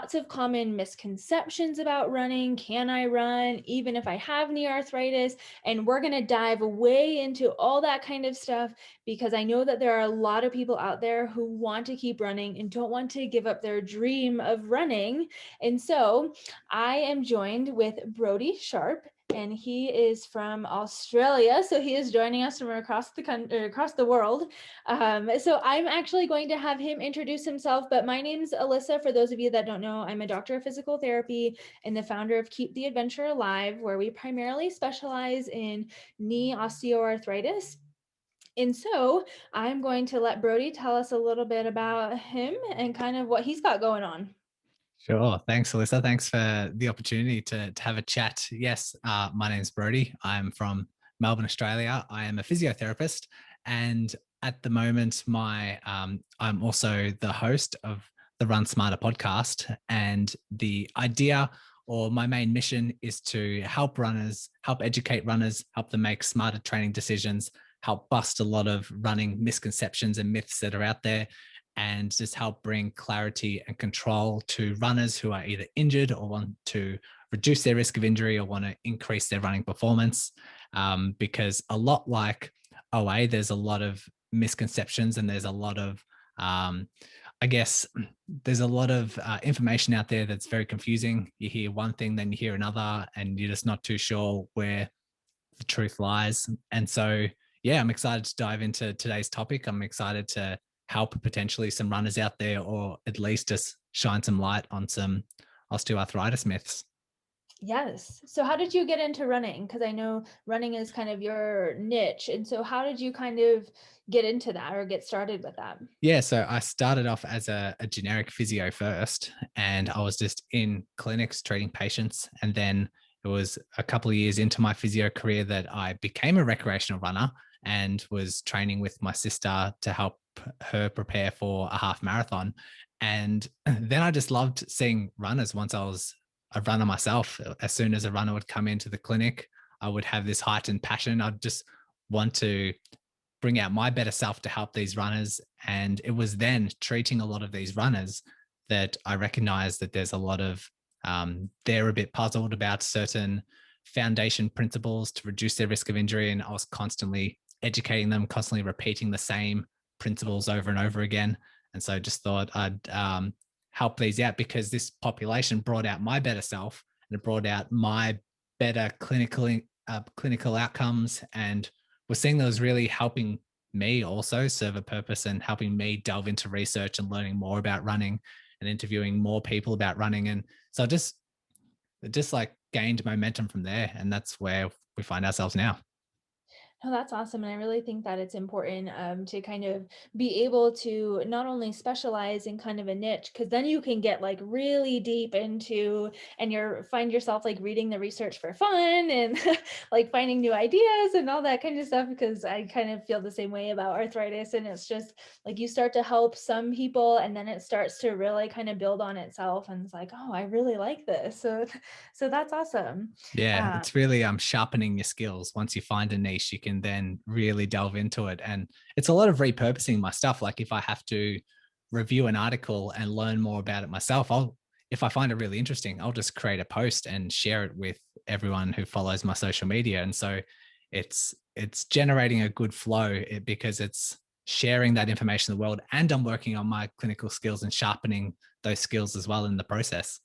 lots of common misconceptions about running. Can I run even if I have knee arthritis? And we're going to dive way into all that kind of stuff because I know that there are a lot of people out there who want to keep running and don't want to give up their dream of running. And so I am joined with Brodie Sharpe, and he is from Australia. So he is joining us from across the country, across the world. So I'm actually going to have him introduce himself, but my name's Alyssa. For those of you that don't know, I'm a doctor of physical therapy and the founder of Keep the Adventure Alive, where we primarily specialize in knee osteoarthritis. And so I'm going to let Brodie tell us a little bit about him and kind of what he's got going on. Sure. Thanks, Alyssa. Thanks for the opportunity to have a chat. Yes, my name's Brodie. I'm from Melbourne, Australia. I am a physiotherapist, and at the moment, I'm also the host of the Run Smarter podcast. And the idea, or my main mission, is to help runners, help educate runners, help them make smarter training decisions, help bust a lot of running misconceptions and myths that are out there, and just help bring clarity and control to runners who are either injured or want to reduce their risk of injury or want to increase their running performance. Because a lot like OA, there's a lot of misconceptions and there's a lot of, I guess, there's a lot of information out there that's very confusing. You hear one thing, then you hear another, and you're just not too sure where the truth lies. And so, yeah, I'm excited to dive into today's topic. I'm excited to help potentially some runners out there, or at least just shine some light on some osteoarthritis myths. Yes. So how did you get into running? Because I know running is kind of your niche. And so how did you kind of get into that or get started with that? Yeah, so I started off as a generic physio first, and I was just in clinics treating patients. And then it was a couple of years into my physio career that I became a recreational runner and was training with my sister to help her prepare for a half marathon. And then I just loved seeing runners once I was a runner myself. As soon as a runner would come into the clinic, I would have this heightened passion. I'd just want to bring out my better self to help these runners. And it was then treating a lot of these runners that I recognized that there's a lot of, they're a bit puzzled about certain foundation principles to reduce their risk of injury. And I was constantly educating them, constantly repeating the same principles over and over again. And so I just thought I'd help these out, because this population brought out my better self and it brought out my better clinical outcomes, and we're seeing those really helping me also serve a purpose and helping me delve into research and learning more about running and interviewing more people about running. And so just like gained momentum from there. And that's where we find ourselves now. No, that's awesome. And I really think that it's important to kind of be able to not only specialize in kind of a niche, because then you can get like really deep into and you're find yourself like reading the research for fun and like finding new ideas and all that kind of stuff. Because I kind of feel the same way about arthritis. And it's just like you start to help some people and then it starts to really kind of build on itself. And it's like, oh, I really like this. So that's awesome. Yeah, Um, it's really sharpening your skills. Once you find a niche, you can then really delve into it. And it's a lot of repurposing my stuff. Like if I have to review an article and learn more about it myself, if I find it really interesting, I'll just create a post and share it with everyone who follows my social media. And so it's generating a good flow, because it's sharing that information in the world, and I'm working on my clinical skills and sharpening those skills as well in the process.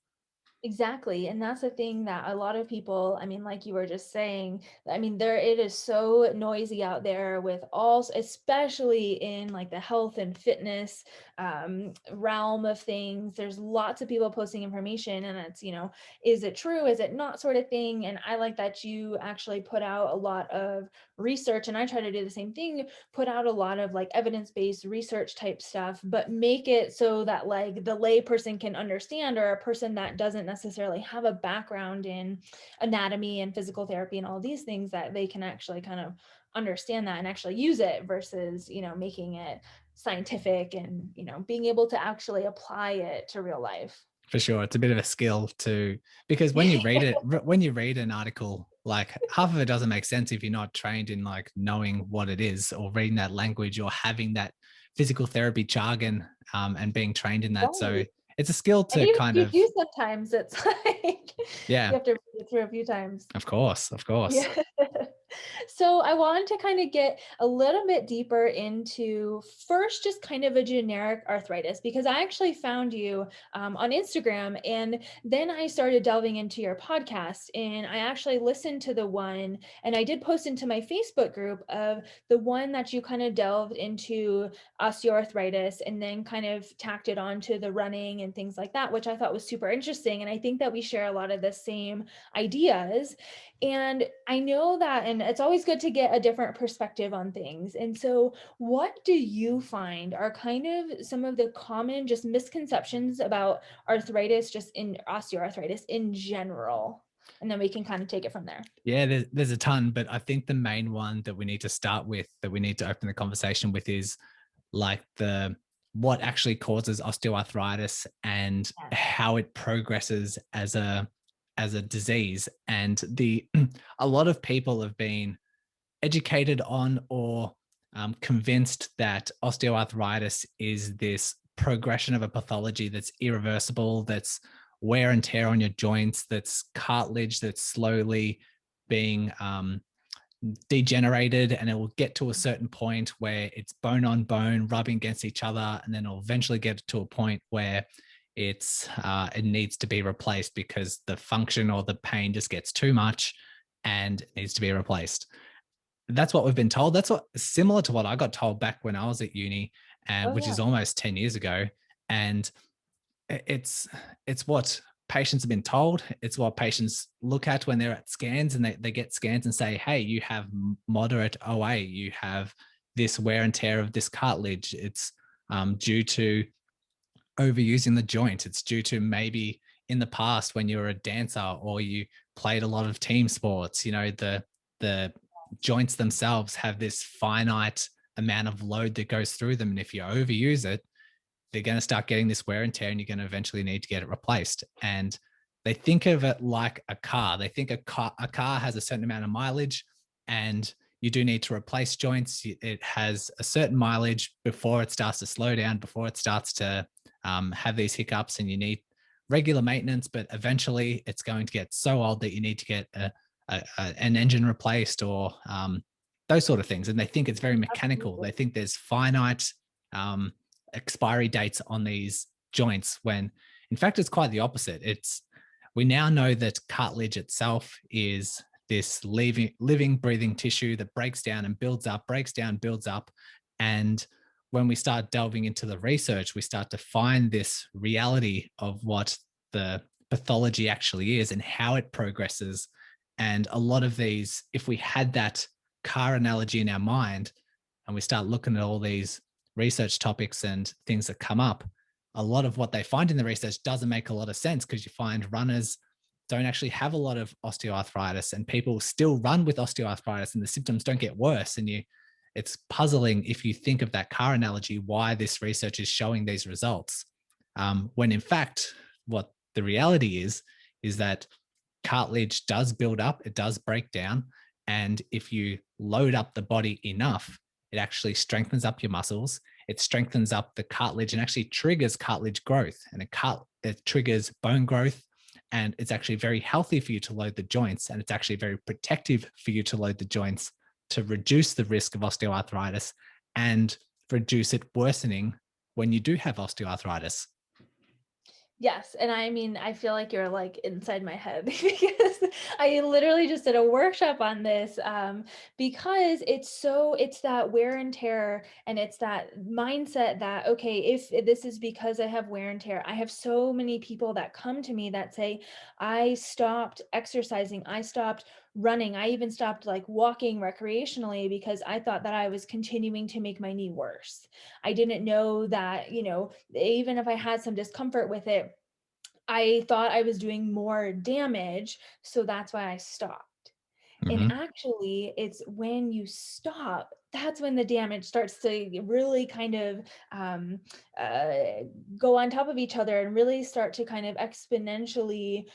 Exactly. And that's the thing that a lot of people, I mean, like you were just saying, I mean, there it is so noisy out there with all, especially in like the health and fitness realm of things. There's lots of people posting information and it's, is it true? Is it not sort of thing? And I like that you actually put out a lot of research, and I try to do the same thing, put out a lot of like evidence-based research type stuff, but make it so that like the lay person can understand, or a person that doesn't necessarily have a background in anatomy and physical therapy and all these things, that they can actually kind of understand that and actually use it versus, making it scientific and, being able to actually apply it to real life. For sure. It's a bit of a skill to, because when you read it, when you read an article, like half of it doesn't make sense if you're not trained in like knowing what it is or reading that language or having that physical therapy jargon, and being trained in that. So Right. it's a skill And to even kind if of, you do sometimes, it's like yeah, you have to read it through a few times. of course, of course. Yeah. So I wanted to kind of get a little bit deeper into first just kind of a generic arthritis because I actually found you on Instagram and then I started delving into your podcast and I actually listened to the one and I did post into my Facebook group of the one that you kind of delved into osteoarthritis and then kind of tacked it on to the running and things like that, which I thought was super interesting. And I think that we share a lot of the same ideas. And I know that, and it's always good to get a different perspective on things. And so, what do you find are kind of some of the common just misconceptions about arthritis, just in osteoarthritis in general? And then we can kind of take it from there. Yeah, there's a ton, but I think the main one that we need to start with, that we need to open the conversation with, is like the what actually causes osteoarthritis and Yeah. how it progresses as a disease. And the a lot of people have been educated on or convinced that osteoarthritis is this progression of a pathology that's irreversible, that's wear and tear on your joints, that's cartilage that's slowly being degenerated, and it will get to a certain point where it's bone on bone rubbing against each other, and then it'll eventually get to a point where it needs to be replaced because the function or the pain just gets too much and needs to be replaced. That's what we've been told. That's what similar to what I got told back when I was at uni, and Oh, which yeah. is almost 10 years ago. And it's it's what patients have been told. It's what patients look at when they're at scans, and they get scans and say, hey, you have moderate OA, you have this wear and tear of this cartilage. It's due to overusing the joint. It's due to maybe in the past when you were a dancer or you played a lot of team sports, the joints themselves have this finite amount of load that goes through them. And if you overuse it, they're going to start getting this wear and tear, and you're going to eventually need to get it replaced. And they think of it like a car. They think a car has a certain amount of mileage, and you do need to replace joints. It has a certain mileage before it starts to slow down, before it starts to have these hiccups, and you need regular maintenance. But eventually, it's going to get so old that you need to get an engine replaced, or those sort of things. And they think it's very mechanical. Absolutely. They think there's finite um, expiry dates on these joints, when in fact it's quite the opposite. We now know that cartilage itself is this living, breathing tissue that breaks down and builds up, breaks down, builds up. And when we start delving into the research, we start to find this reality of what the pathology actually is and how it progresses. And a lot of these, if we had that car analogy in our mind and we start looking at all these research topics and things that come up, a lot of what they find in the research doesn't make a lot of sense, because you find runners don't actually have a lot of osteoarthritis, and people still run with osteoarthritis and the symptoms don't get worse. And it's puzzling, if you think of that car analogy, why this research is showing these results, when in fact what the reality is that cartilage does build up, it does break down, and if you load up the body enough, it actually strengthens up your muscles. It strengthens up the cartilage and actually triggers cartilage growth, and it triggers bone growth. And it's actually very healthy for you to load the joints, and it's actually very protective for you to load the joints to reduce the risk of osteoarthritis and reduce it worsening when you do have osteoarthritis. Yes, and I mean, I feel like you're like inside my head because I literally just did a workshop on this because it's that wear and tear and it's that mindset that okay, if this is because I have wear and tear. I have so many people that come to me that say I stopped exercising, I stopped running, I even stopped like walking recreationally because I thought that I was continuing to make my knee worse. I didn't know that, even if I had some discomfort with it, I thought I was doing more damage, so that's why I stopped. And Mhm. actually, it's when you stop, that's when the damage starts to really kind of uh, go on top of each other and really start to kind of exponentially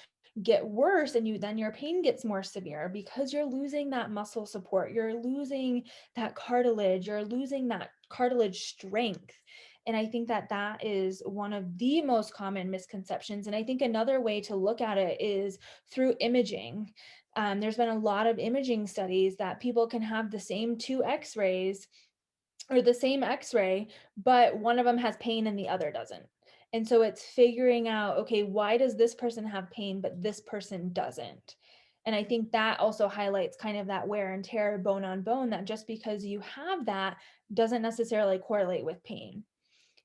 get worse and then your pain gets more severe because you're losing that muscle support, you're losing that cartilage, you're losing that cartilage strength. And I think that that is one of the most common misconceptions. And I think another way to look at it is through imaging. There's been a lot of imaging studies that people can have the same two x-rays or the same x-ray, but one of them has pain and the other doesn't. And so it's figuring out, okay, why does this person have pain, but this person doesn't? And I think that also highlights kind of that wear and tear, bone on bone, that just because you have that doesn't necessarily correlate with pain.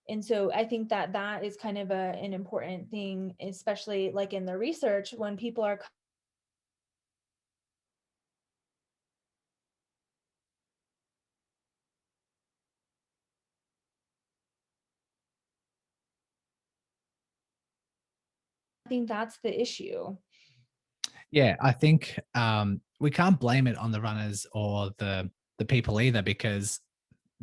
And so I think that that is kind of an important thing, especially like in the research when people are, I think that's the issue. Yeah, I think we can't blame it on the runners or the people either, because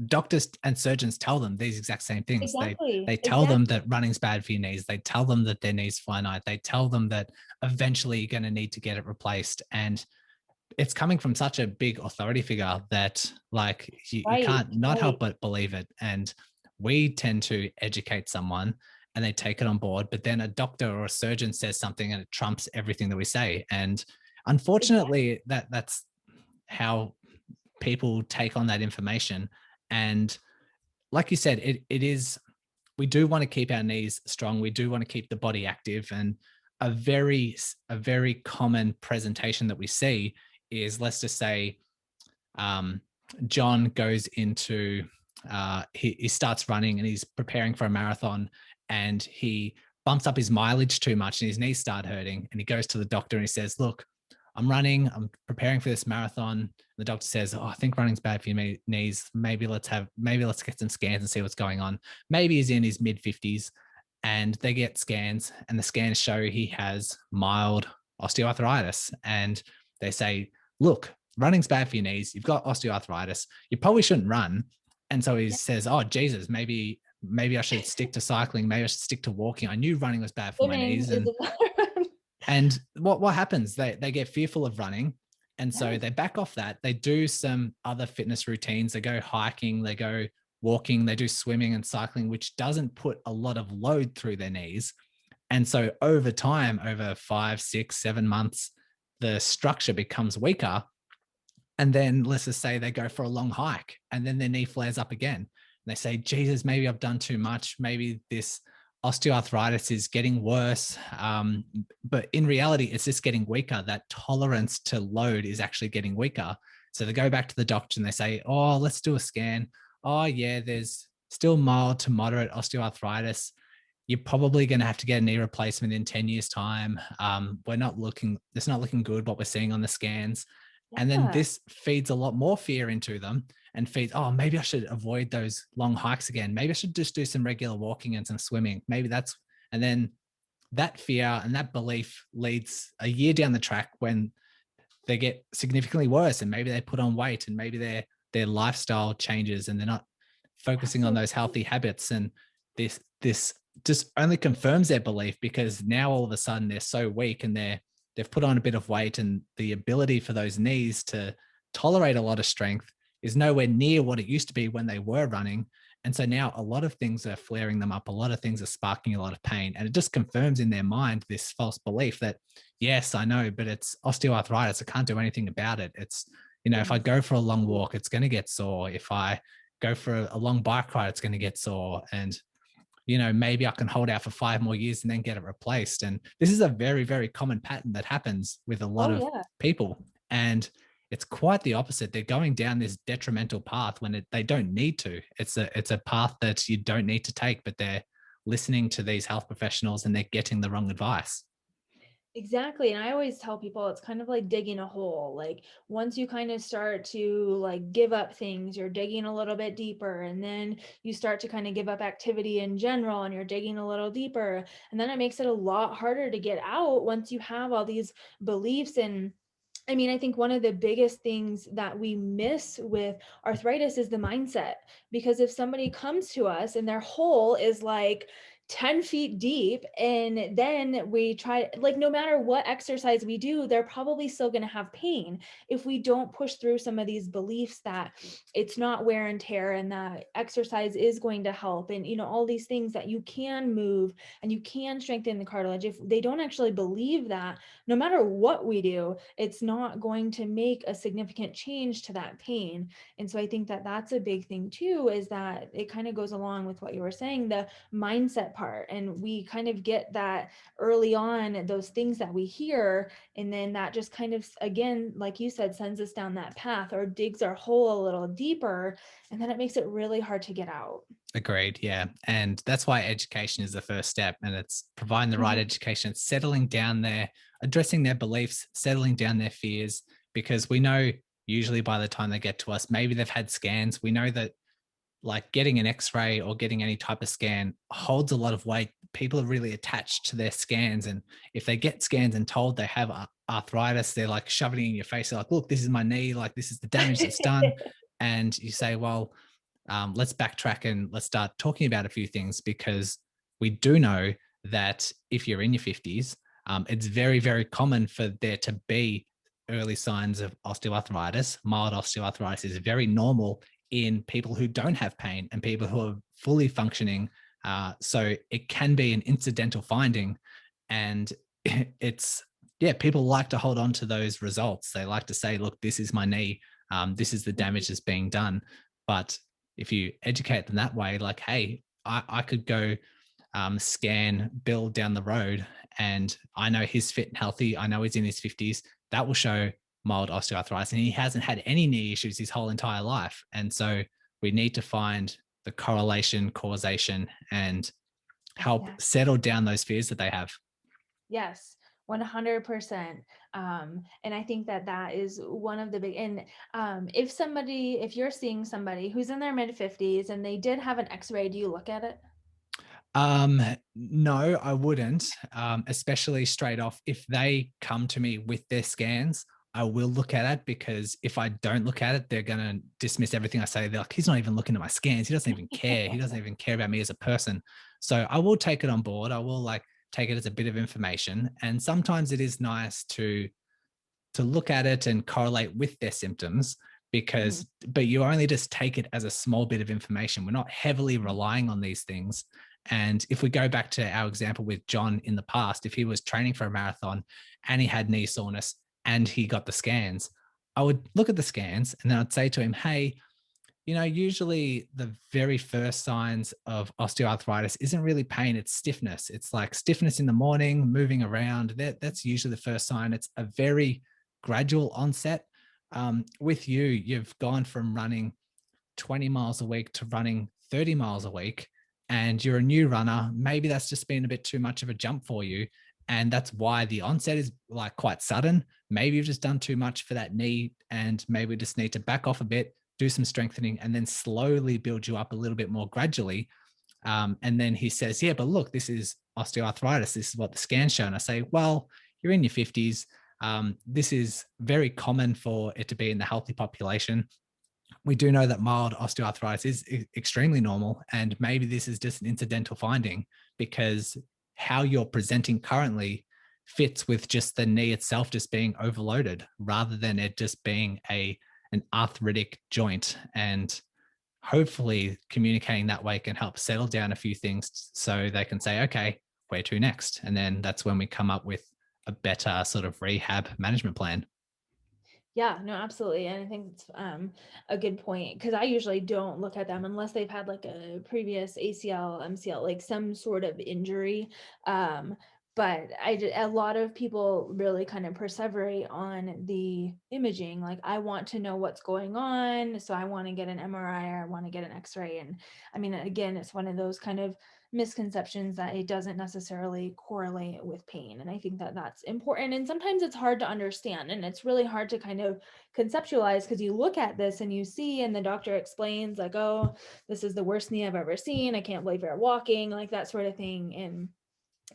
doctors and surgeons tell them these exact same things. They Exactly. tell them Exactly. that running's bad for your knees. They tell them that their knees finite. They tell them that eventually you're going to need to get it replaced. And it's coming from such a big authority figure that like you Right. can't not Right. help but believe it. And we tend to educate someone and they take it on board, but then a doctor or a surgeon says something and it trumps everything that we say. And Exactly. unfortunately that's how people take on that information. And like you said, it is, we do want to keep our knees strong. We do want to keep the body active. And a very common presentation that we see is, let's just say, um, John goes into he starts running and he's preparing for a marathon, and he bumps up his mileage too much and his knees start hurting, and he goes to the doctor and he says, look, I'm running, I'm preparing for this marathon. The doctor says, oh, I think running's bad for your knees. Maybe let's get some scans and see what's going on. Maybe he's in his mid 50s, and they get scans and the scans show he has mild osteoarthritis. And they say, look, running's bad for your knees. You've got osteoarthritis. You probably shouldn't run. And so he Yeah. says, oh, Jesus, maybe I should stick to cycling. Maybe I should stick to walking. I knew running was bad for my Swimming knees. is And another one. what happens? They get fearful of running. And so Yes. they back off that. They do some other fitness routines. They go hiking, they go walking, they do swimming and cycling, which doesn't put a lot of load through their knees. And so over time, over 5, 6, 7 months, the structure becomes weaker. And then let's just say they go for a long hike and then their knee flares up again. And they say, Jesus, maybe I've done too much. Maybe this osteoarthritis is getting worse. But in reality, it's just getting weaker. That tolerance to load is actually getting weaker. So they go back to the doctor and they say, oh, let's do a scan. Oh, yeah, there's still mild to moderate osteoarthritis. You're probably going to have to get a knee replacement in 10 years' time. It's not looking good what we're seeing on the scans. And then Yeah. this feeds a lot more fear into them and feeds, oh, maybe I should avoid those long hikes again. Maybe I should just do some regular walking and some swimming. And then that fear and that belief leads a year down the track when they get significantly worse, and maybe they put on weight, and maybe their lifestyle changes and they're not focusing on those Absolutely. healthy habits. And this just only confirms their belief, because now all of a sudden they're so weak and they've put on a bit of weight, and the ability for those knees to tolerate a lot of strength is nowhere near what it used to be when they were running. And so now a lot of things are flaring them up, a lot of things are sparking a lot of pain, and it just confirms in their mind this false belief that, yes, I know, but it's osteoarthritis, I can't do anything about it. It's, if I go for a long Exactly. walk, it's going to get sore. If I go for a long bike ride, it's going to get sore. And maybe I can hold out for 5 more years and then get it replaced. And this is a very, very common pattern that happens with a lot Oh, of yeah. people. And it's quite the opposite. They're going down this detrimental path when they don't need to. It's a path that you don't need to take, but they're listening to these health professionals and they're getting the wrong advice. Exactly. And I always tell people it's kind of like digging a hole. Like once you kind of start to like give up things, you're digging a little bit deeper. And then you start to kind of give up activity in general and you're digging a little deeper. And then it makes it a lot harder to get out once you have all these beliefs. And I mean, I think one of the biggest things that we miss with arthritis is the mindset. Because if somebody comes to us and their hole is like 10 feet deep, and then we try, like, no matter what exercise we do, they're probably still going to have pain if we don't push through some of these beliefs that it's not wear and tear, and that exercise is going to help, and all these things that you can move and you can strengthen the cartilage. If they don't actually believe that, no matter what we do, it's not going to make a significant change to that pain. And so I think that that's a big thing too, is that it kind of goes along with what you were saying, the mindset part. And we kind of get that early on, those things that we hear, and then that just kind of, again, like you said, sends us down that path or digs our hole a little deeper, and then it makes it really hard to get out. Agreed. Yeah. And that's why education is the first step. And it's providing the right Mhm. education, settling down there, addressing their beliefs, settling down their fears, because we know usually by the time they get to us, maybe they've had scans. We know that like getting an x-ray or getting any type of scan holds a lot of weight. People are really attached to their scans. And if they get scans and told they have arthritis, they're like shoving it in your face. They're like, look, this is my knee. Like this is the damage that's done. And you say, well, let's backtrack and let's start talking about a few things, because we do know that if you're in your 50s, it's very, very common for there to be early signs of osteoarthritis. Mild osteoarthritis is very normal in people who don't have pain and people who are fully functioning. So it can be an incidental finding. And it's, yeah, people like to hold on to those results. They like to say, look, this is my knee. This is the damage that's being done. But if you educate them that way, like, hey, I could go scan Bill down the road and I know he's fit and healthy. I know he's in his 50s. That will show mild osteoarthritis and he hasn't had any knee issues his whole entire life. And so we need to find the correlation, causation, and help Yeah. settle down those fears that they have. Yes, 100%. And I think that that is one of the big, and if you're seeing somebody who's in their mid 50s and they did have an x-ray, do you look at it? No, I wouldn't. Especially straight off. If they come to me with their scans, I will look at it, because if I don't look at it, they're gonna dismiss everything I say. They're like, he's not even looking at my scans. He doesn't even care. He doesn't even care about me as a person. So I will take it on board. I will like take it as a bit of information. And sometimes it is nice to look at it and correlate with their symptoms, Mhm. because but you only just take it as a small bit of information. We're not heavily Mhm. relying on these things. And if we go back to our example with John in the past, if he was training for a marathon and he had knee soreness and he got the scans, I would look at the scans and then I'd say to him, hey, usually the very first signs of osteoarthritis isn't really pain, it's stiffness. It's like stiffness in the morning, moving around. That's usually the first sign. It's a very gradual onset. With you, you've gone from running 20 miles a week to running 30 miles a week, and you're a new runner. Maybe that's just been a bit too much of a jump for you. And that's why the onset is like quite sudden. Maybe you've just done too much for that knee, and maybe we just need to back off a bit, do some strengthening, and then slowly build you up a little bit more gradually. And then he says, yeah, but look, this is osteoarthritis. This is what the scan's show. And I say, well, you're in your 50s. This is very common for it to be in the healthy population. We do know that mild osteoarthritis is extremely normal. And maybe this is just an incidental finding, because how you're presenting currently fits with just the knee itself just being overloaded, rather than it just being an arthritic joint. And hopefully communicating that way can help settle down a few things so they can say, okay, where to next? And then that's when we come up with a better sort of rehab management plan. Yeah, no, absolutely. And I think it's a good point, because I usually don't look at them unless they've had like a previous ACL, MCL, like some sort of injury. Um, but a lot of people really kind of perseverate on the imaging. Like, I want to know what's going on, so I want to get an MRI or I want to get an X-ray. And I mean, again, it's one of those kind of misconceptions that it doesn't necessarily correlate with pain. And I think that that's important. And sometimes it's hard to understand, and it's really hard to kind of conceptualize, because you look at this and you see, and the doctor explains, like, oh, this is the worst knee I've ever seen. I can't believe you're walking, like that sort of thing. And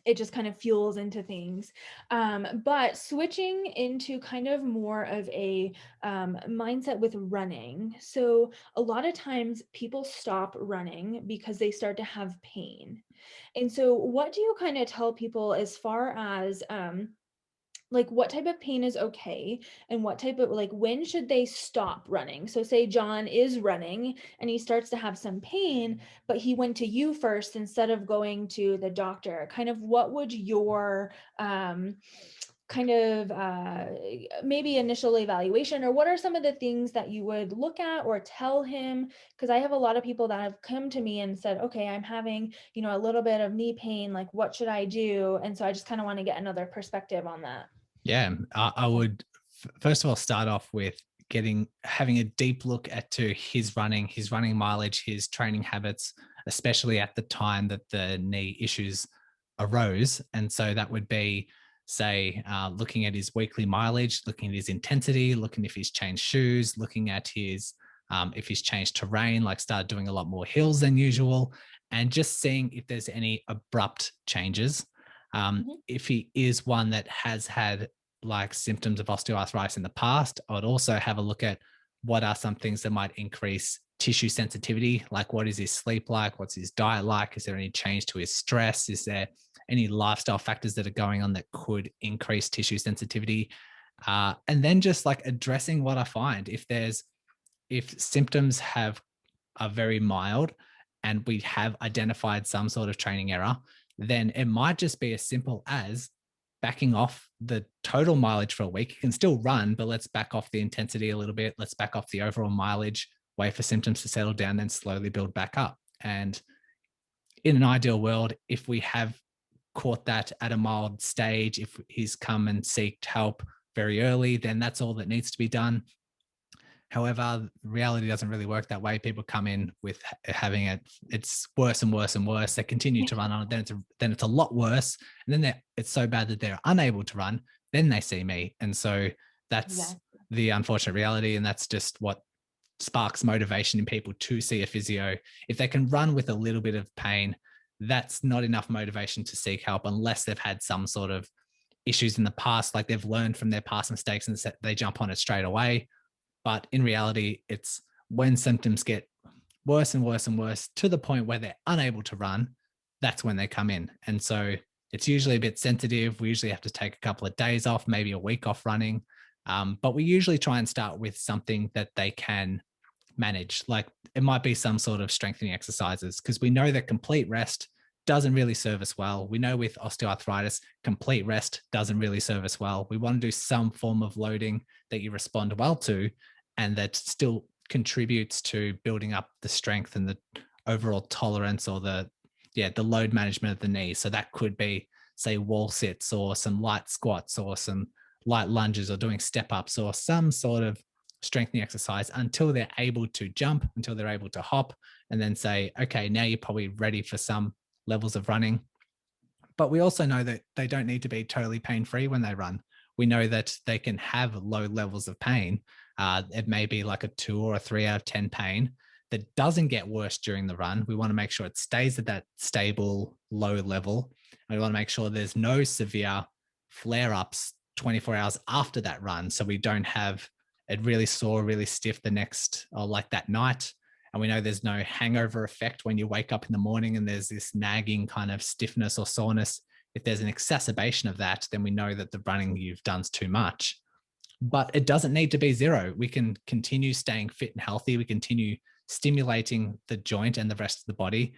it just kind of fuels into things. But switching into kind of more of a mindset with running. So a lot of times people stop running because they start to have pain. And so what do you kind of tell people as far as like what type of pain is okay and what type of like when should they stop running? So say John is running and he starts to have some pain, but he went to you first instead of going to the doctor. Kind of what would your kind of maybe initial evaluation, or what are some of the things that you would look at or tell him? Because I have a lot of people that have come to me and said, okay, I'm having, a little bit of knee pain, like what should I do? And so I just kind of want to get another perspective on that. Yeah, I would first of all start off with having a deep look at to his running mileage, his training habits, especially at the time that the knee issues arose. And so that would be, say, looking at his weekly mileage, looking at his intensity, looking if he's changed shoes, looking at his if he's changed terrain, like started doing a lot more hills than usual, and just seeing if there's any abrupt changes. Mhm. If he is one that has had like symptoms of osteoarthritis in the past, I would also have a look at what are some things that might increase tissue sensitivity, like what is his sleep like, what's his diet like, is there any change to his stress, is there any lifestyle factors that are going on that could increase tissue sensitivity, and then just like addressing what I find. If symptoms are very mild and we have identified some sort of training error, then it might just be as simple as backing off the total mileage for a week. You can still run, but let's back off the intensity a little bit. Let's back off the overall mileage, wait for symptoms to settle down, then slowly build back up. And in an ideal world, if we have caught that at a mild stage, if he's come and seeked help very early, then that's all that needs to be done. However, reality doesn't really work that way. People come in with having it's worse and worse and worse. They continue to run on it, then it's a lot worse, and then it's so bad that they're unable to run. Then they see me, and so that's Exactly. the unfortunate reality, and that's just what sparks motivation in people to see a physio. If they can run with a little bit of pain, that's not enough motivation to seek help unless they've had some sort of issues in the past, like they've learned from their past mistakes and they jump on it straight away. But in reality, it's when symptoms get worse and worse and worse to the point where they're unable to run, that's when they come in. And so it's usually a bit sensitive. We usually have to take a couple of days off, maybe a week off running. But we usually try and start with something that they can manage. Like it might be some sort of strengthening exercises because we know that complete rest doesn't really serve us well. We know with osteoarthritis, complete rest doesn't really serve us well. We want to do some form of loading that you respond well to and that still contributes to building up the strength and the overall tolerance or the load management of the knee. So that could be, say, wall sits or some light squats or some light lunges or doing step ups or some sort of strengthening exercise until they're able to jump, until they're able to hop, and then say, okay, now you're probably ready for some levels of running. But we also know that they don't need to be totally pain free when they run. We know that they can have low levels of pain. It may be like a 2 or a 3 out of 10 pain that doesn't get worse during the run. We want to make sure it stays at that stable low level. And we want to make sure there's no severe flare ups 24 hours after that run. So we don't have it really sore, really stiff the next, or like that night. And we know there's no hangover effect when you wake up in the morning and there's this nagging kind of stiffness or soreness. If there's an exacerbation of that, then we know that the running you've done is too much. But it doesn't need to be zero. We can continue staying fit and healthy. We continue stimulating the joint and the rest of the body.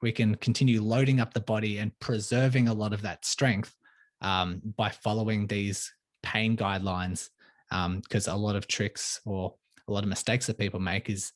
We can continue loading up the body and preserving a lot of that strength by following these pain guidelines. Because a lot of tricks or a lot of mistakes that people make is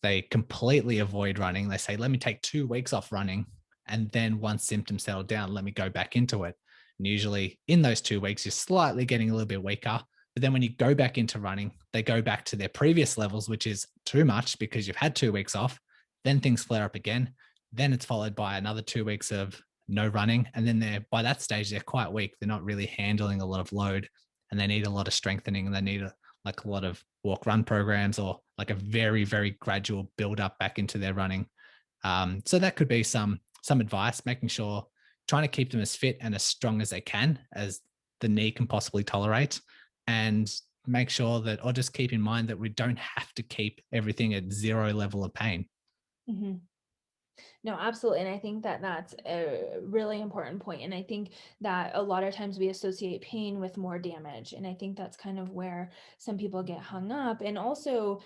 they completely avoid running. They say, let me take 2 weeks off running. And then once symptoms settle down, let me go back into it. And usually in those 2 weeks, you're slightly getting a little bit weaker. But then when you go back into running, they go back to their previous levels, which is too much because you've had 2 weeks off. Then things flare up again. Then it's followed by another 2 weeks of no running. And then by that stage, they're quite weak. They're not really handling a lot of load and they need a lot of strengthening and they need like a lot of walk run programs or like a very, very gradual build up back into their running. So that could be some advice, making sure trying to keep them as fit and as strong as they can, as the knee can possibly tolerate, and make sure that, or just keep in mind that we don't have to keep everything at zero level of pain. Mhm. No, absolutely. And I think that that's a really important point. And I think that a lot of times we associate pain with more damage. And I think that's kind of where some people get hung up. And also,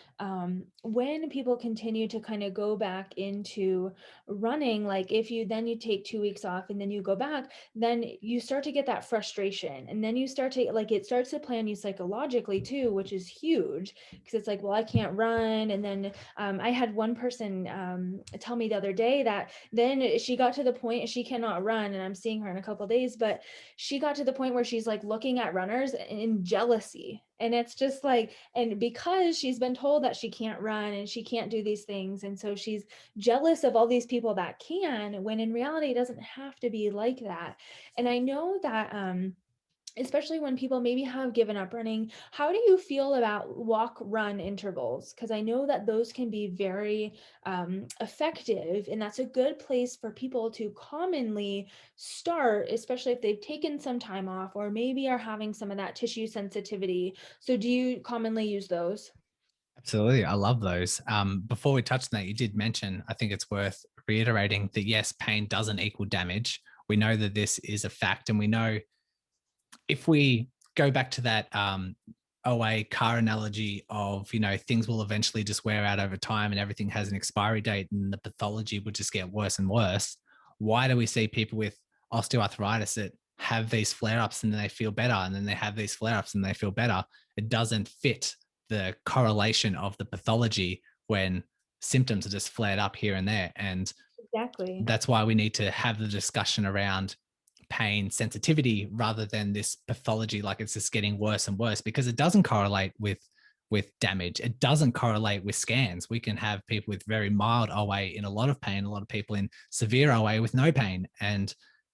when people continue to kind of go back into running, like if you then you take 2 weeks off and then you go back, then you start to get that frustration. And then you start to like it starts to play on you psychologically too, which is huge because it's like, well, I can't run. And then I had one person tell me the other day that then she got to the point she cannot run, and I'm seeing her in a couple of days, but she got to the point where she's like looking at runners in jealousy. And it's just like, and because she's been told that she can't run and she can't do these things. And so she's jealous of all these people that can, when in reality, it doesn't have to be like that. And I know that, especially when people maybe have given up running, how do you feel about walk run intervals? Because I know that those can be very effective, and that's a good place for people to commonly start, especially if they've taken some time off or maybe are having some of that tissue sensitivity. So do you commonly use those? Absolutely. I love those. Before we touch on that, you did mention, I think it's worth reiterating that yes, pain doesn't equal damage. We know that this is a fact, and we know if we go back to that OA car analogy of, things will eventually just wear out over time and everything has an expiry date and the pathology will just get worse and worse. Why do we see people with osteoarthritis that have these flare ups and then they feel better and then they have these flare ups and they feel better? It doesn't fit the correlation of the pathology when symptoms are just flared up here and there. And Exactly. that's why we need to have the discussion around pain sensitivity rather than this pathology like it's just getting worse and worse, because it doesn't correlate with damage. It doesn't correlate with scans. We can have people with very mild OA in a lot of pain, a lot of people in severe OA with no pain. And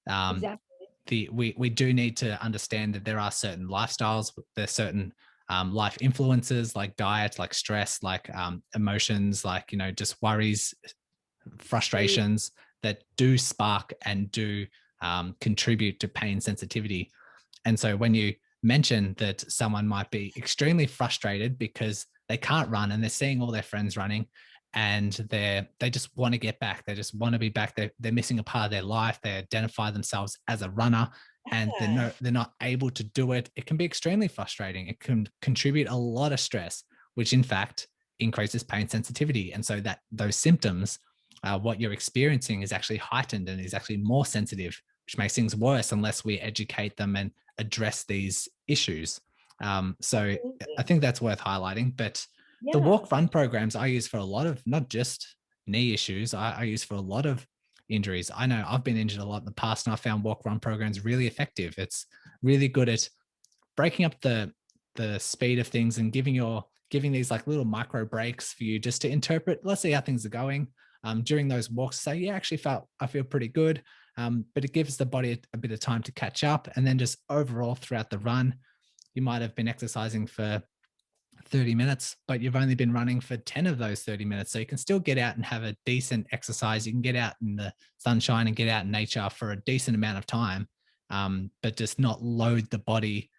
um, Exactly. we do need to understand that there are certain lifestyles, there's certain life influences like diet, like stress, like emotions, like just worries, Sleep. frustrations that do spark and do contribute to pain sensitivity. And so when you mention that someone might be extremely frustrated because they can't run and they're seeing all their friends running and they just want to get back, they just want to be back, they're missing a part of their life, they identify themselves as a runner and Yeah. they're not able to do it, it can be extremely frustrating. It can contribute a lot of stress, which in fact increases pain sensitivity. And so that those symptoms, what you're experiencing is actually heightened and is actually more sensitive, which makes things worse unless we educate them and address these issues. So I Absolutely. think that's worth highlighting. But the Yeah. walk run programs I use for a lot of not just knee issues, I use for a lot of injuries. I know I've been injured a lot in the past and I found walk run programs really effective. It's really good at breaking up the speed of things and giving these like little micro breaks for you just to interpret. Let's see how things are going during those walks. Say, yeah, I feel pretty good, but it gives the body a bit of time to catch up. And then just overall throughout the run, you might have been exercising for 30 minutes, but you've only been running for 10 of those 30 minutes. So you can still get out and have a decent exercise. You can get out in the sunshine and get out in nature for a decent amount of time, but just not load the body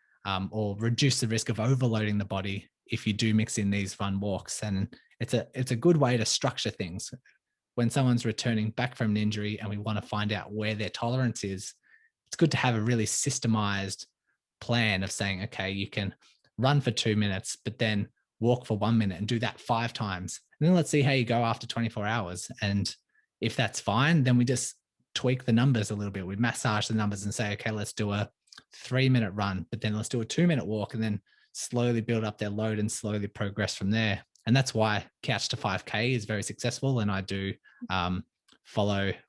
or reduce the risk of overloading the body if you do mix in these fun walks. And it's a good way to structure things. When someone's returning back from an injury and we want to find out where their tolerance is, it's good to have a really systemized plan of saying, okay, you can run for 2 minutes, but then walk for 1 minute and do that 5 times. And then let's see how you go after 24 hours. And if that's fine, then we just tweak the numbers a little bit. We massage the numbers and say, okay, let's do a 3 minute run, but then let's do a 2 minute walk and then slowly build up their load and slowly progress from there. And that's why Couch to 5K is very successful. And um,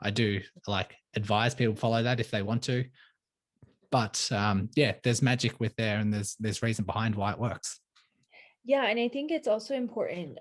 I do like advise people follow that if they want to. But yeah, there's magic with there, and there's reason behind why it works. Yeah, and I think it's also important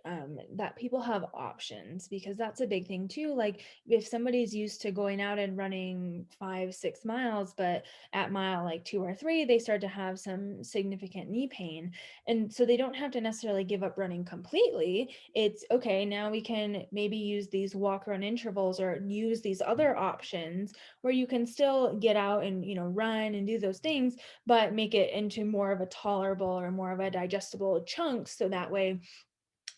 that people have options, because that's a big thing too. Like if somebody's used to going out and running 5, 6 miles, but at mile like 2 or 3, they start to have some significant knee pain. And so they don't have to necessarily give up running completely. It's okay, now we can maybe use these walk run intervals or use these other options where you can still get out and, run and do those things, but make it into more of a tolerable or more of a digestible chunk, so that way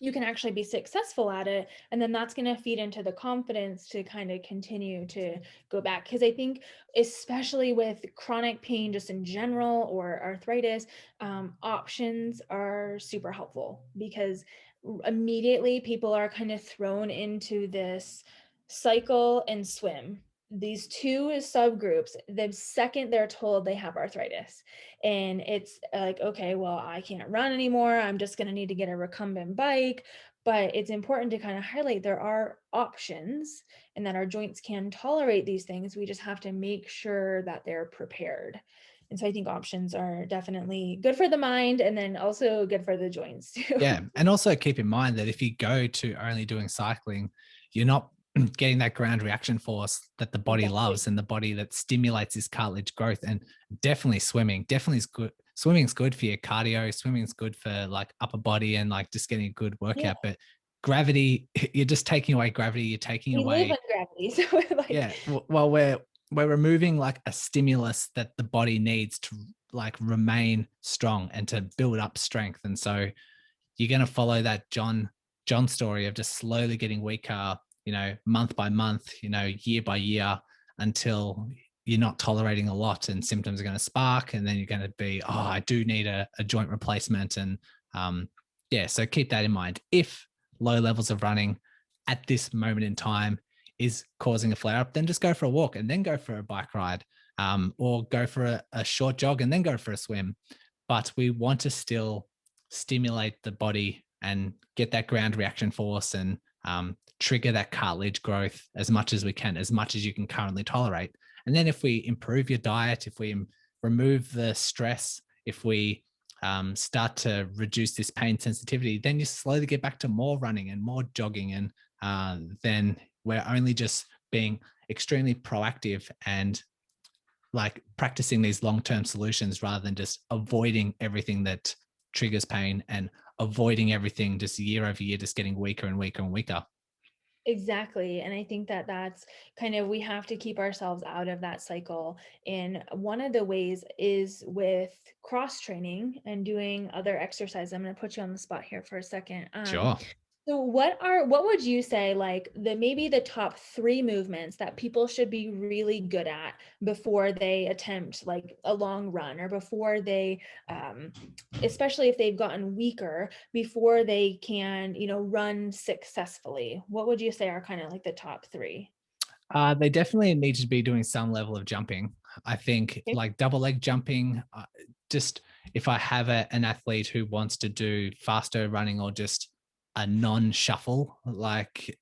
you can actually be successful at it, and then that's going to feed into the confidence to kind of continue to go back. Because I think especially with chronic pain just in general, or arthritis, options are super helpful, because immediately people are kind of thrown into this cycle and swim, these two subgroups, the second they're told they have arthritis. And it's like, okay, well, I can't run anymore, I'm just going to need to get a recumbent bike. But it's important to kind of highlight there are options, and that our joints can tolerate these things. We just have to make sure that they're prepared. And so I think options are definitely good for the mind, and then also good for the joints Yeah. too. And also keep in mind that if you go to only doing cycling, you're not getting that ground reaction force that the body Exactly. loves and the body that stimulates this cartilage growth. And definitely swimming, definitely is good. Swimming's good for your cardio. Swimming's good for like upper body and like just getting a good Yeah, workout. But gravity, you're just taking away gravity. You're taking we live in away, gravity, so like, yeah. Well, we're removing like a stimulus that the body needs to like remain strong and to build up strength. And so you're going to follow that John story of just slowly getting weaker, month by month, year by year, until you're not tolerating a lot and symptoms are going to spark, and then you're going to be, oh, I do need a joint replacement. And yeah, so keep that in mind. If low levels of running at this moment in time is causing a flare up, then just go for a walk and then go for a bike ride, or go for a short jog and then go for a swim. But we want to still stimulate the body and get that ground reaction force, and trigger that cartilage growth as much as we can, as much as you can currently tolerate. And then if we improve your diet, if we remove the stress, if we start to reduce this pain sensitivity, then you slowly get back to more running and more jogging. And then we're only just being extremely proactive and like practicing these long-term solutions rather than just avoiding everything that triggers pain and avoiding everything just year over year, just getting weaker and weaker and weaker. exactly. And I think that that's kind of, we have to keep ourselves out of that cycle. And one of the ways is with cross training and doing other exercise. I'm going to put you on the spot here for a second. Sure. So what would you say, like, the maybe the top three movements that people should be really good at before they attempt like a long run, or before they, um, especially if they've gotten weaker, before they can, run successfully? What would you say are kind of like the top three? They definitely need to be doing some level of jumping. I think Okay. like double leg jumping, just if I have an athlete who wants to do faster running or just a non shuffle, like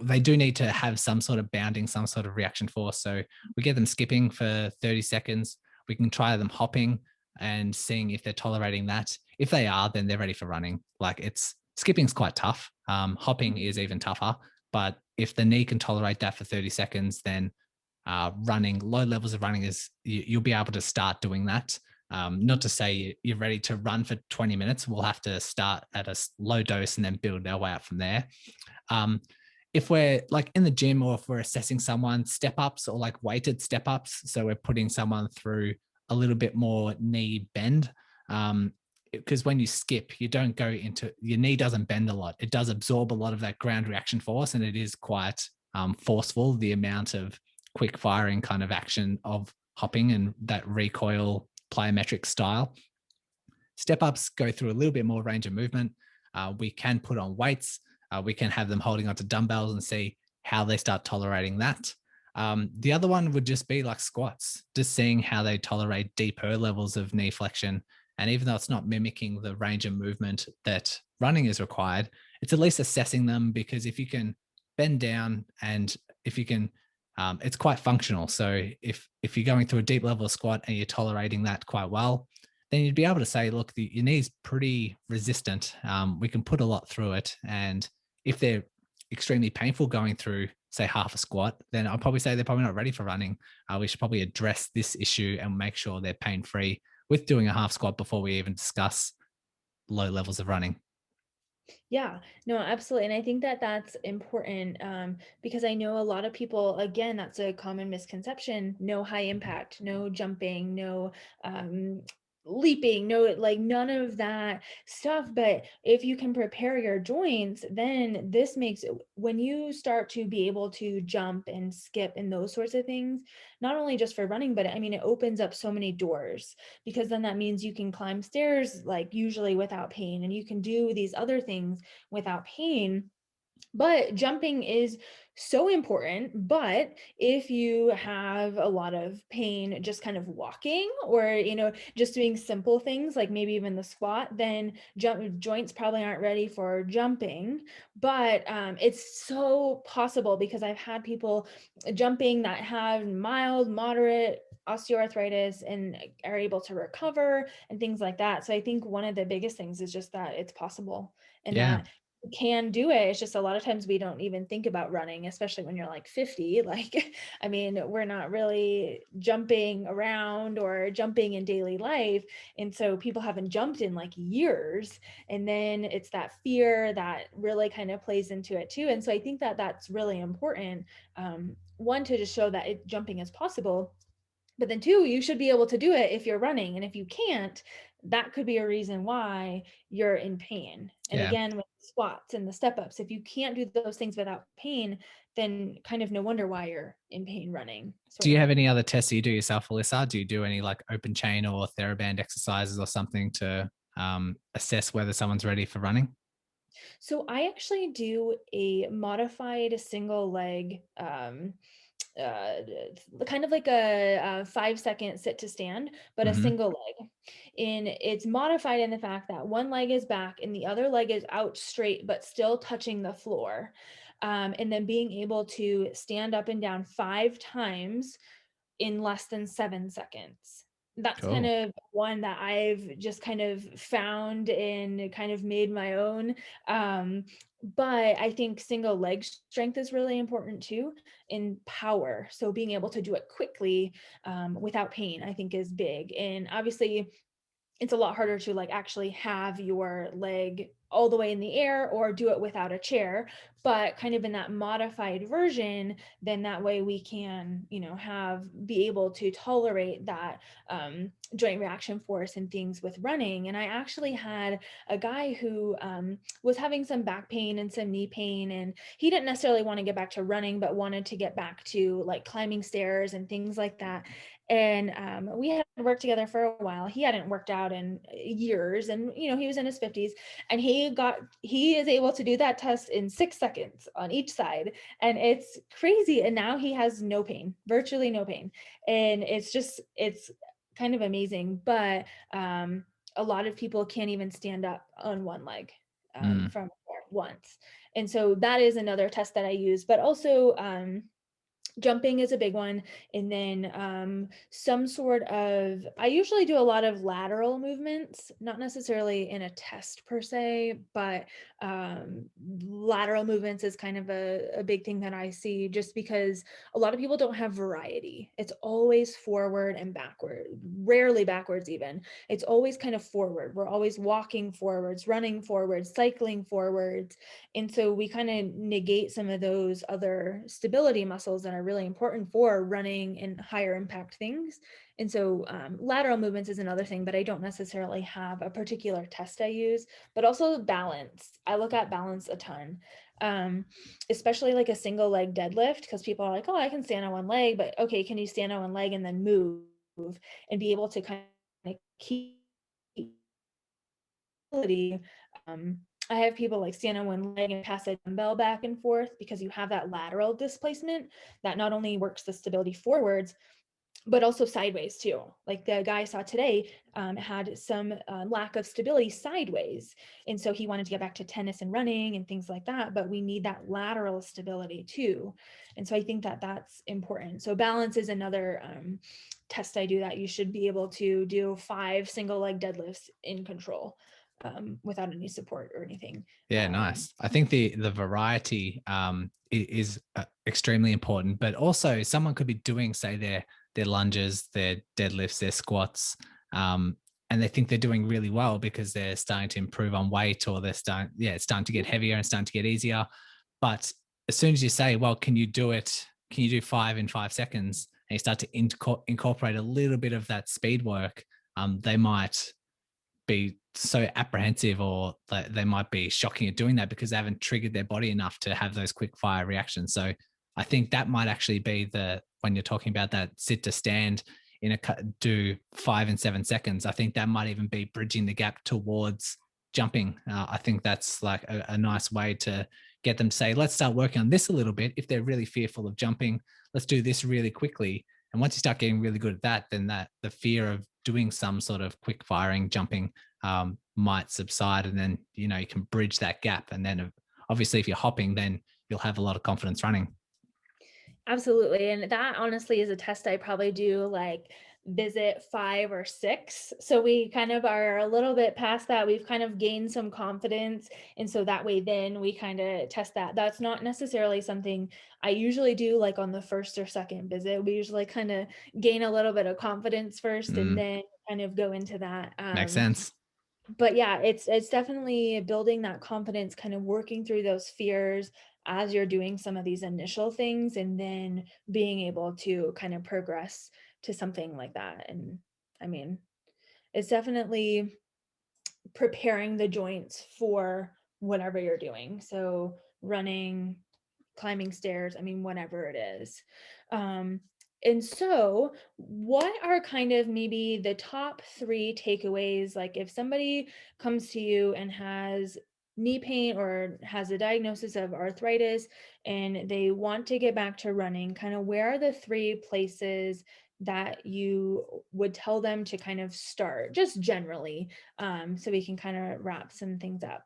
they do need to have some sort of bounding, some sort of reaction force. So we get them skipping for 30 seconds. We can try them hopping and seeing if they're tolerating that. If they are, then they're ready for running. Like skipping's quite tough. Hopping is even tougher. But if the knee can tolerate that for 30 seconds, then running, low levels of running is you'll be able to start doing that. Not to say you're ready to run for 20 minutes. We'll have to start at a low dose and then build our way up from there. Um, if we're like in the gym, or if we're assessing someone, step ups or like weighted step ups, so we're putting someone through a little bit more knee bend. Because when you skip, you don't go into your knee doesn't bend a lot. It does absorb a lot of that ground reaction force, and it is quite forceful, the amount of quick firing kind of action of hopping and that recoil plyometric style. Step ups go through a little bit more range of movement. We can put on weights. We can have them holding onto dumbbells and see how they start tolerating that. The other one would just be like squats, just seeing how they tolerate deeper levels of knee flexion. And even though it's not mimicking the range of movement that running is required, it's at least assessing them, because if you can bend down and if you can, it's quite functional. So if you're going through a deep level of squat and you're tolerating that quite well, then you'd be able to say, look, your knee's pretty resistant. We can put a lot through it. And if they're extremely painful going through, say, half a squat, then I'll probably say they're probably not ready for running. We should probably address this issue and make sure they're pain free with doing a half squat before we even discuss low levels of running. Yeah, no, absolutely. And I think that that's important, because I know a lot of people, again, that's a common misconception: no high impact, no jumping, no, um, leaping, no, like none of that stuff. But if you can prepare your joints, then this makes it, when you start to be able to jump and skip and those sorts of things, not only just for running, but I mean, it opens up so many doors, because then that means you can climb stairs like usually without pain, and you can do these other things without pain. But jumping is so important. But if you have a lot of pain just kind of walking, or just doing simple things like maybe even the squat, then joints probably aren't ready for jumping. But it's so possible, because I've had people jumping that have mild, moderate osteoarthritis and are able to recover and things like that. So I think one of the biggest things is just that it's possible, and Yeah. that can do it. It's just a lot of times we don't even think about running, especially when you're like 50. Like, I mean, we're not really jumping around or jumping in daily life. And so people haven't jumped in like years. And then it's that fear that really kind of plays into it too. And so I think that that's really important. One, to just show that jumping is possible, but then two, you should be able to do it if you're running. And if you can't, that could be a reason why you're in pain. And Yeah. again, with the squats and the step ups, if you can't do those things without pain, then kind of no wonder why you're in pain running, Do sort you of have thing. any other tests that you do yourself, Alyssa? Do you do any like open chain or TheraBand exercises or something to assess whether someone's ready for running? So I actually do a modified single leg, uh, kind of like a 5 second sit to stand, but a Hmm. single leg. And it's modified in the fact that one leg is back and the other leg is out straight, but still touching the floor. And then being able to stand up and down 5 times in less than 7 seconds. That's kind Cool. of one that I've just kind of found and kind of made my own. Um, but I think single leg strength is really important too, in power. So being able to do it quickly, without pain, I think is big. And obviously, it's a lot harder to like actually have your leg all the way in the air or do it without a chair, but kind of in that modified version, then that way we can be able to tolerate that joint reaction force and things with running. And I actually had a guy who was having some back pain and some knee pain, and he didn't necessarily want to get back to running, but wanted to get back to like climbing stairs and things like that. And we had worked together for a while. He hadn't worked out in years, and he was in his 50s, and he is able to do that test in 6 seconds on each side, and it's crazy. And now he has no pain, virtually no pain. And it's kind of amazing. But a lot of people can't even stand up on one leg Mm. from once. And so that is another test that I use. But also jumping is a big one. And then some sort of, I usually do a lot of lateral movements, not necessarily in a test per se, but lateral movements is kind of a big thing that I see, just because a lot of people don't have variety. It's always forward and backward, rarely backwards even. It's always kind of forward. We're always walking forwards, running forwards, cycling forwards. And so we kind of negate some of those other stability muscles that are really important for running and higher impact things. And so lateral movements is another thing, but I don't necessarily have a particular test I use. But also balance. I look at balance a ton, um, especially like a single leg deadlift, because people are like, oh, I can stand on one leg, but okay, can you stand on one leg and then move and be able to kind of keep ability. Um, I have people like stand on one leg and pass a dumbbell back and forth, because you have that lateral displacement that not only works the stability forwards, but also sideways too. Like the guy I saw today had some lack of stability sideways. And so he wanted to get back to tennis and running and things like that. But we need that lateral stability too. And so I think that that's important. So balance is another test I do, that you should be able to do 5 single leg deadlifts in control without any support or anything. Yeah, nice. I think the variety is extremely important, but also someone could be doing, say, their lunges, their deadlifts, their squats, um, and they think they're doing really well because they're starting to improve on weight, or it's starting to get heavier and starting to get easier. But as soon as you say, well, can you do it? Can you do 5 in 5 seconds? And you start to incorporate a little bit of that speed work. they might be so apprehensive, or they might be shocking at doing that because they haven't triggered their body enough to have those quick fire reactions. So I think that might actually be when you're talking about that sit to stand in do 5 and 7 seconds, I think that might even be bridging the gap towards jumping. I think that's like a nice way to get them to say, let's start working on this a little bit. If they're really fearful of jumping, let's do this really quickly. And once you start getting really good at that, then the fear of doing some sort of quick firing jumping might subside, and then you can bridge that gap. And then obviously, if you're hopping, then you'll have a lot of confidence running. Absolutely, and that honestly is a test I probably do, like, visit 5 or 6, so we kind of are a little bit past that, we've kind of gained some confidence, and so that way then we kinda test that. That's not necessarily something I usually do, like, on the 1st or 2nd visit, we usually kinda gain a little bit of confidence first and Mm, then kind of go into that, makes sense. but yeah, it's definitely building that confidence, kind of working through those fears as you're doing some of these initial things, and then being able to kind of progress to something like that. And I mean, it's definitely preparing the joints for whatever you're doing. So running, climbing stairs, I mean, whatever it is. Um, and so, what are kind of maybe the top 3 takeaways? Like, if somebody comes to you and has knee pain or has a diagnosis of arthritis and they want to get back to running, kind of where are the 3 places that you would tell them to kind of start, just generally, so we can kind of wrap some things up?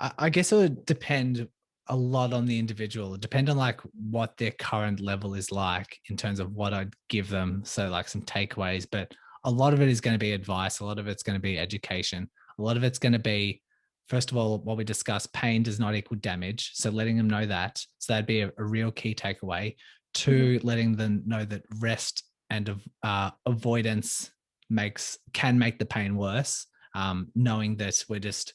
I guess it would depend a lot on the individual. It depend on like what their current level is like in terms of what I'd give them. So like some takeaways, but a lot of it is going to be advice. A lot of it's going to be education. A lot of it's going to be, first of all, what we discussed, pain does not equal damage. So letting them know that. So that'd be a real key takeaway. Mhm. 2, letting them know that rest and avoidance can make the pain worse. Knowing that we're just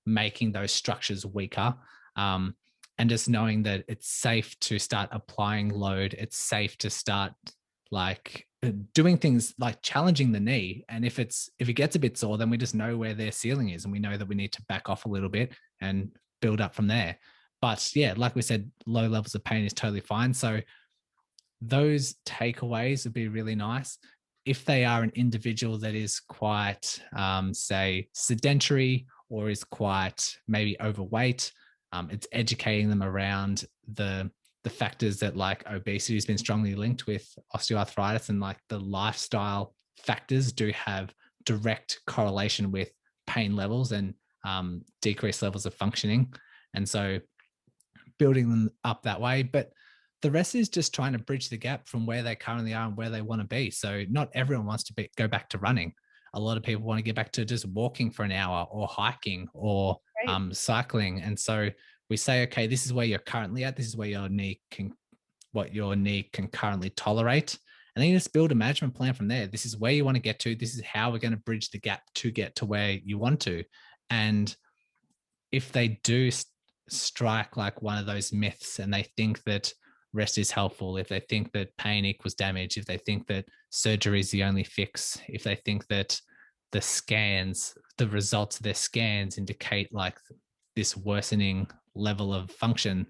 making those structures weaker. Um, and just knowing that it's safe to start applying load. It's safe to start like doing things like challenging the knee. And if it gets a bit sore, then we just know where their ceiling is, and we know that we need to back off a little bit and build up from there. But yeah, like we said, low levels of pain is totally fine. So those takeaways would be really nice. If they are an individual that is quite, say, sedentary, or is quite maybe overweight, it's educating them around the factors that like obesity has been strongly linked with osteoarthritis, and like the lifestyle factors do have direct correlation with pain levels and decreased levels of functioning. And so building them up that way. But the rest is just trying to bridge the gap from where they currently are and where they want to be. So not everyone wants to go back to running. A lot of people want to get back to just walking for an hour, or hiking, or Right. cycling. And so we say, okay, this is where you're currently at. This is where what your knee can currently tolerate. And then you just build a management plan from there. This is where you want to get to. This is how we're going to bridge the gap to get to where you want to. And if they do strike like one of those myths, and they think that rest is helpful, if they think that pain equals damage, if they think that surgery is the only fix, if they think that the results of their scans indicate like this worsening level of function,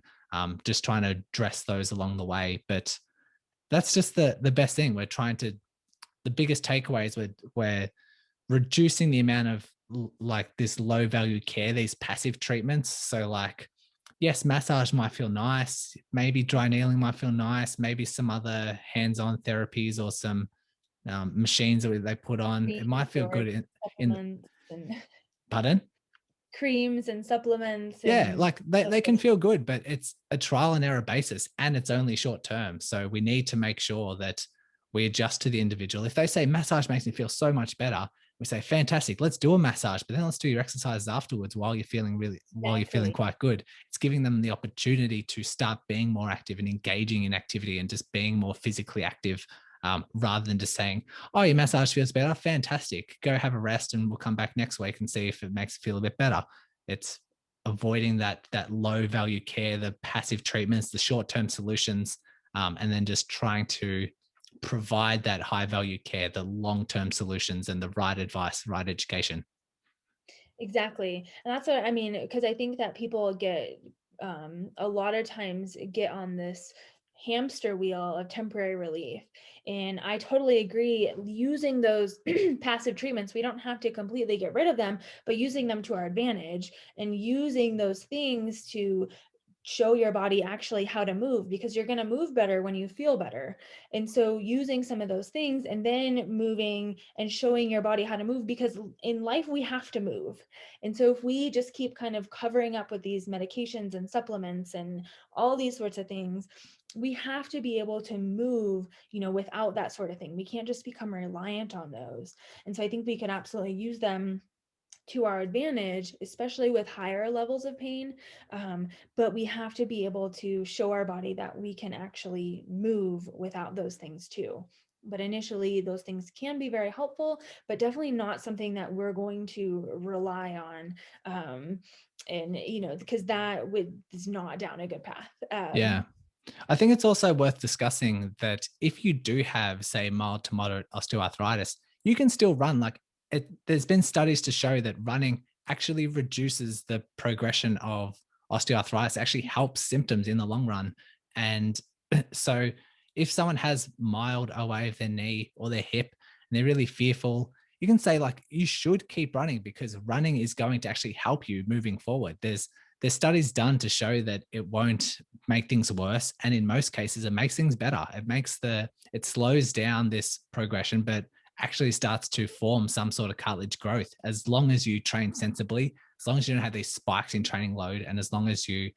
just trying to address those along the way. But that's just the best thing. The biggest takeaways we're reducing the amount of like this low value care, these passive treatments. So like, yes, massage might feel nice, maybe dry needling might feel nice, maybe some other hands-on therapies or some machines that they put on, it might Creams feel or good in supplements and pardon. creams and supplements Yeah, and like they okay. can feel good, but it's a trial and error basis, and it's only short term. So we need to make sure that we adjust to the individual. If they say massage makes me feel so much better, we say fantastic, let's do a massage, but then let's do your exercises afterwards while you're feeling Exactly. quite good. It's giving them the opportunity to start being more active and engaging in activity and just being more physically active, rather than just saying, "Oh, your massage feels better, fantastic. Go have a rest, and we'll come back next week and see if it makes it feel a bit better." It's avoiding that low value care, the passive treatments, the short term solutions, and then just trying to provide that high value care, the long-term solutions and the right advice, right education. Exactly. And that's what I mean, because I think that people get a lot of times get on this hamster wheel of temporary relief. And I totally agree. Using those passive treatments, we don't have to completely get rid of them, but using them to our advantage and using those things to show your body actually how to move, because you're going to move better when you feel better. And so using some of those things and then moving and showing your body how to move, because in life we have to move. And so if we just keep kind of covering up with these medications and supplements and all these sorts of things, we have to be able to move, without that sort of thing. We can't just become reliant on those. And so I think we can absolutely use them to our advantage, especially with higher levels of pain. But we have to be able to show our body that we can actually move without those things too. But initially, those things can be very helpful, but definitely not something that we're going to rely on. And, because is not down a good path. Yeah. I think it's also worth discussing that if you do have, say, mild to moderate osteoarthritis, you can still run. There's been studies to show that running actually reduces the progression of osteoarthritis, actually helps symptoms in the long run. And so if someone has mild OA of their knee or their hip and they're really fearful, you can say like you should keep running because running is going to actually help you moving forward. There's studies done to show that it won't make things worse, and in most cases it makes things better. It slows down this progression but actually starts to form some sort of cartilage growth as long as you train sensibly, as long as you don't have these spikes in training load, and as long as you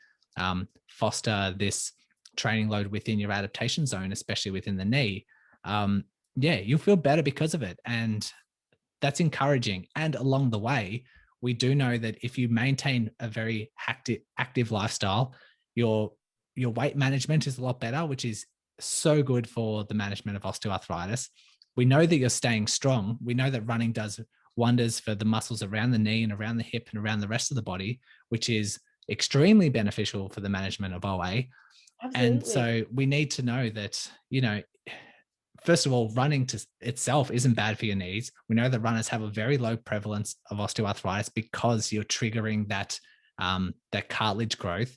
foster this training load within your adaptation zone, especially within the knee. Yeah, you'll feel better because of it, and that's encouraging. And along the way, we do know that if you maintain a very active lifestyle, your your weight management is a lot better, which is so good for the management of osteoarthritis. We know that you're staying strong. We know that running does wonders for the muscles around the knee and around the hip and around the rest of the body, which is extremely beneficial for the management of OA. And Absolutely. so we need to know that, first of all, running to itself isn't bad for your knees. We know that runners have a very low prevalence of osteoarthritis because you're triggering that cartilage growth.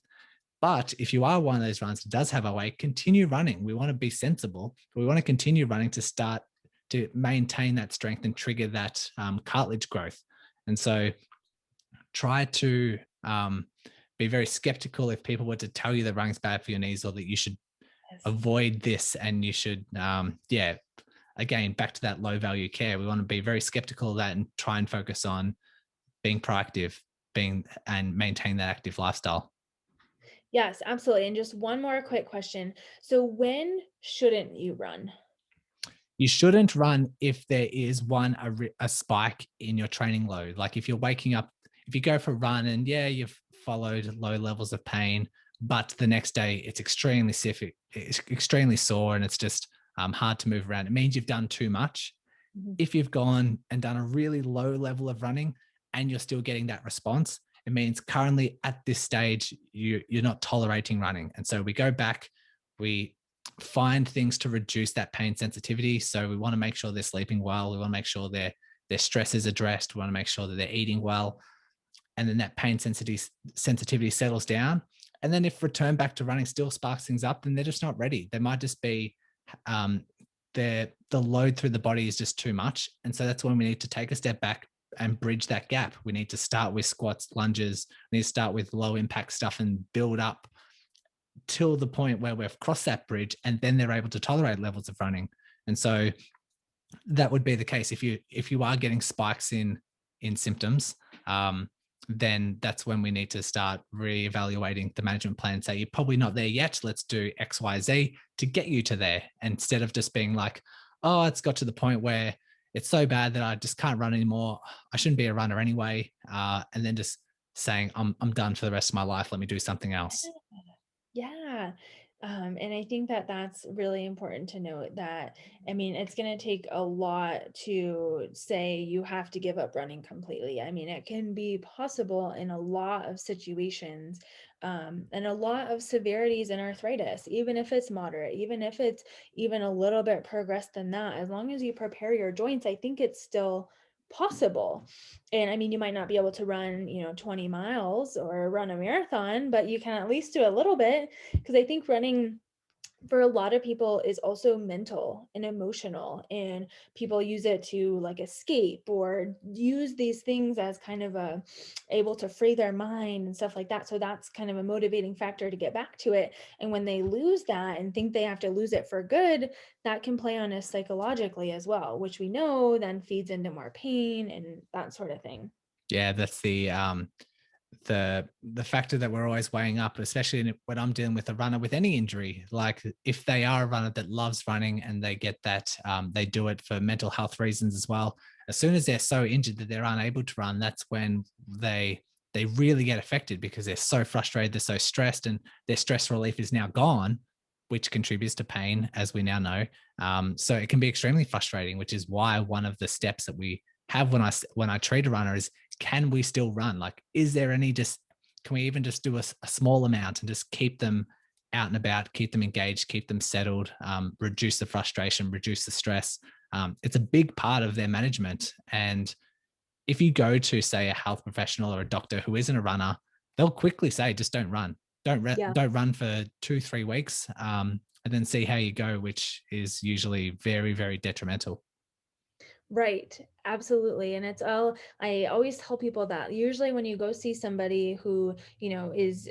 But if you are one of those runners that does have OA, continue running. We want to be sensible. We want to continue running to start to maintain that strength and trigger that cartilage growth. And so try to be very skeptical if people were to tell you that running's bad for your knees or that you should Yes. avoid this and you should again, back to that low value care, we want to be very skeptical of that and try and focus on being proactive, being and maintain that active lifestyle. Yes, absolutely. And just one more quick question. So when shouldn't you run? You shouldn't run if there is a spike in your training load. Like if you're waking up, if you go for a run and you've followed low levels of pain, but the next day it's it's extremely sore, and it's just hard to move around. It means you've done too much. Mhm. If you've gone and done a really low level of running and you're still getting that response, it means currently at this stage you're not tolerating running. And so we go back, we find things to reduce that pain sensitivity. So we want to make sure they're sleeping well. We want to make sure their stress is addressed. We want to make sure that they're eating well. And then that pain sensitivity settles down. And then if return back to running still sparks things up, then they're just not ready. They might just be um, the load through the body is just too much. And so that's when we need to take a step back and bridge that gap. We need to start with squats, lunges, we need to start with low impact stuff and build up till the point where we've crossed that bridge, and then they're able to tolerate levels of running. And so that would be the case if you are getting spikes in symptoms. Then that's when we need to start reevaluating the management plan and say, you're probably not there yet. Let's do XYZ to get you to there, instead of just being like, oh, it's got to the point where it's so bad that I just can't run anymore. I shouldn't be a runner anyway. And then just saying, I'm done for the rest of my life. Let me do something else. Yeah. And I think that that's really important to note that, I mean, it's going to take a lot to say you have to give up running completely. I mean, it can be possible in a lot of situations, and a lot of severities in arthritis, even if it's moderate, even if it's even a little bit progressed than that, as long as you prepare your joints, I think it's still possible. And I mean, you might not be able to run, 20 miles or run a marathon, but you can at least do a little bit, because I think running for a lot of people is also mental and emotional, and people use it to like escape or use these things as kind of a able to free their mind and stuff like that. So that's kind of a motivating factor to get back to it. And when they lose that and think they have to lose it for good, that can play on us psychologically as well, which we know then feeds into more pain and that sort of thing. Yeah, that's the factor that we're always weighing up, especially when I'm dealing with a runner with any injury. Like if they are a runner that loves running and they get that, they do it for mental health reasons as well. As soon as they're so injured that they're unable to run, that's when they really get affected because they're so frustrated, they're so stressed, and their stress relief is now gone, which contributes to pain, as we now know. So it can be extremely frustrating, which is why one of the steps that we have when I treat a runner is, can we still run? Like, is there any just, can we even just do a small amount and just keep them out and about, keep them engaged, keep them settled, reduce the frustration, reduce the stress. It's a big part of their management. And if you go to, say, a health professional or a doctor who isn't a runner, they'll quickly say, just don't run. Yeah. Don't run for 2, 3 weeks, and then see how you go, which is usually very, very detrimental. Right. Absolutely. And it's all, I always tell people that usually when you go see somebody who, is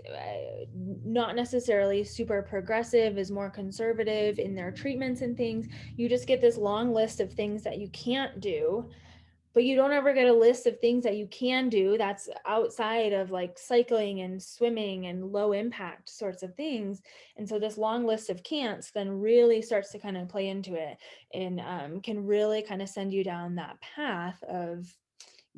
not necessarily super progressive, is more conservative in their treatments and things, you just get this long list of things that you can't do, but you don't ever get a list of things that you can do that's outside of like cycling and swimming and low impact sorts of things. And so this long list of can'ts then really starts to kind of play into it, and can really kind of send you down that path of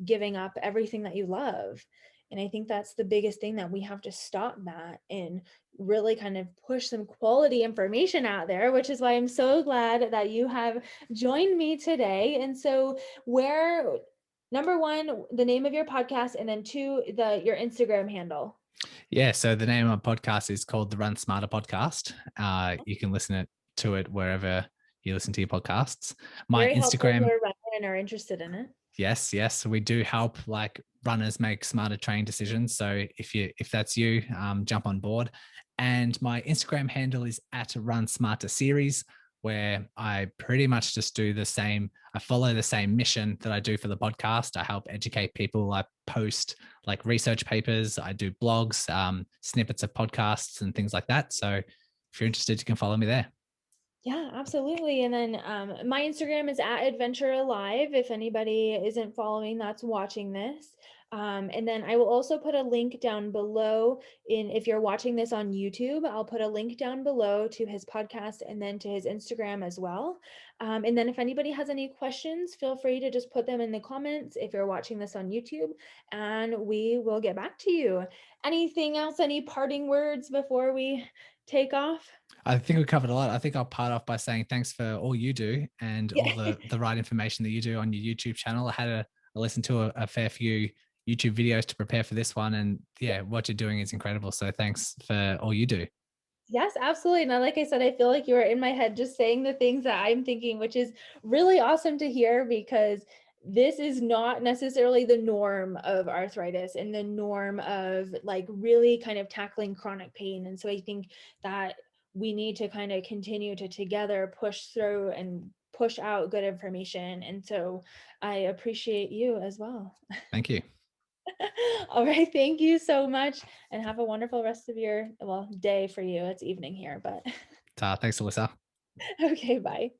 giving up everything that you love. And I think that's the biggest thing, that we have to stop that and really kind of push some quality information out there, which is why I'm so glad that you have joined me today. And so, where, number one, the name of your podcast, and then two, your Instagram handle. Yeah. So the name of my podcast is called the Run Smarter Podcast. You can to it wherever you listen to your podcasts. My Very helpful if Instagram, you're a runner and are interested in it. yes, yes, we do help like runners make smarter training decisions. So if that's you, jump on board. And my Instagram handle is at Run Smarter Series, where I pretty much just do the same. I follow the same mission that I do for the podcast. I help educate people. I post like research papers. I do blogs, snippets of podcasts, and things like that. So if you're interested, you can follow me there. Yeah, absolutely. And then my Instagram is at Adventure Alive. If anybody isn't following that's watching this. And then I will also put a link down below, in if you're watching this on YouTube, I'll put a link down below to his podcast and then to his Instagram as well. And then if anybody has any questions, feel free to just put them in the comments if you're watching this on YouTube, and we will get back to you. Anything else, any parting words before we take off? I think we covered a lot. I think I'll part off by saying thanks for all you do and Yeah. all the right information that you do on your YouTube channel. I listened to a fair few YouTube videos to prepare for this one, and yeah, what you're doing is incredible. So thanks for all you do. Yes, absolutely. Now, like I said, I feel like you are in my head just saying the things that I'm thinking, which is really awesome to hear, because this is not necessarily the norm of arthritis and the norm of like really kind of tackling chronic pain. And so I think that we need to kind of continue to together push through and push out good information. And so I appreciate you as well. Thank you. All right. Thank you so much, and have a wonderful rest of your, well, day for you. It's evening here, but Thanks, Alyssa. okay. Bye.